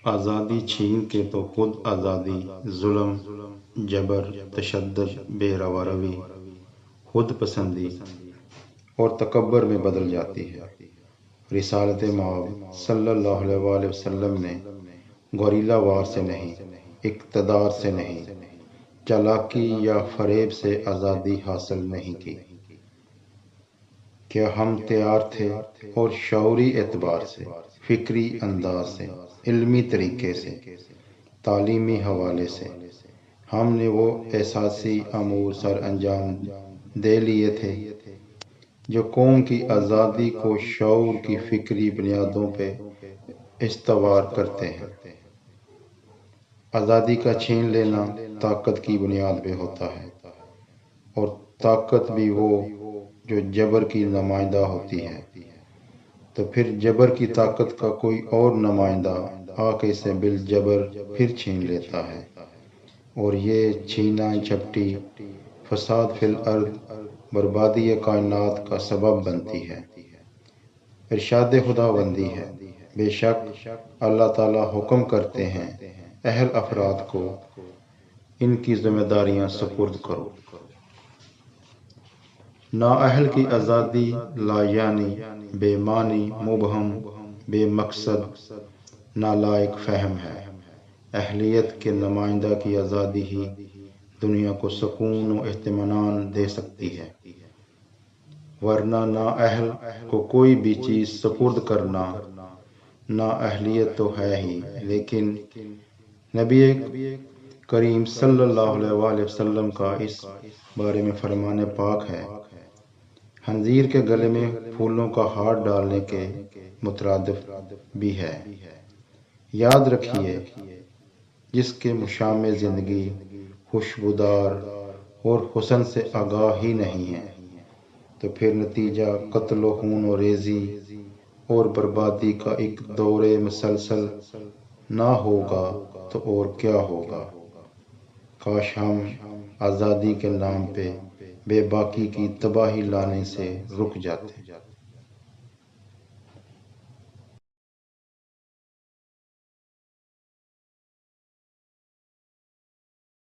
آزادی چھین کے تو خود آزادی ظلم، جبر، تشدد، بے روا روی، خود پسندی اور تکبر میں بدل جاتی ہے۔ رسالت مآب صلی اللہ علیہ وآلہ وسلم نے گوریلا وار سے نہیں، اقتدار سے نہیں، چالاکی یا فریب سے آزادی حاصل نہیں کی۔ کیا ہم تیار تھے اور شعوری اعتبار سے، فکری انداز سے، علمی طریقے سے، تعلیمی حوالے سے ہم نے وہ احساسی امور سر انجام دے لیے تھے جو قوم کی آزادی کو شعور کی فکری بنیادوں پہ استوار کرتے ہیں۔ آزادی کا چھین لینا طاقت کی بنیاد پہ ہوتا ہے، اور طاقت بھی وہ جو جبر کی نمائندہ ہوتی ہے۔ تو پھر جبر کی طاقت کا کوئی اور نمائندہ آ کے اسے بالجبر پھر چھین لیتا ہے، اور یہ چھینا جھپٹی فساد فی الارض، بربادی کائنات کا سبب بنتی ہے۔ ارشاد خداوندی ہے، بے شک اللہ تعالیٰ حکم کرتے ہیں اہل افراد کو ان کی ذمہ داریاں سپرد کرو۔ نااہل کی آزادی لا یعنی بے معنی، مبہم، بے مقصد، نالائق فہم ہے۔ اہلیت کے نمائندہ کی آزادی ہی دنیا کو سکون و اطمینان دے سکتی ہے، ورنہ نااہل کو کوئی بھی چیز سپرد کرنا نااہلیت تو ہے ہی۔ لیکن نبی کریم صلی اللہ علیہ وآلہ وسلم کا اس بارے میں فرمان پاک ہے، خنزیر کے گلے میں پھولوں کا ہار ڈالنے کے مترادف بھی ہے۔ یاد رکھیے، جس کے مشام زندگی خوشبودار اور حسن سے آگاہ ہی نہیں ہے، تو پھر نتیجہ قتل و خون و ریزی اور بربادی کا ایک دور مسلسل نہ ہوگا تو اور کیا ہوگا۔ کاش ہم آزادی کے نام پہ بے باکی کی تباہی لانے سے رک جاتے۔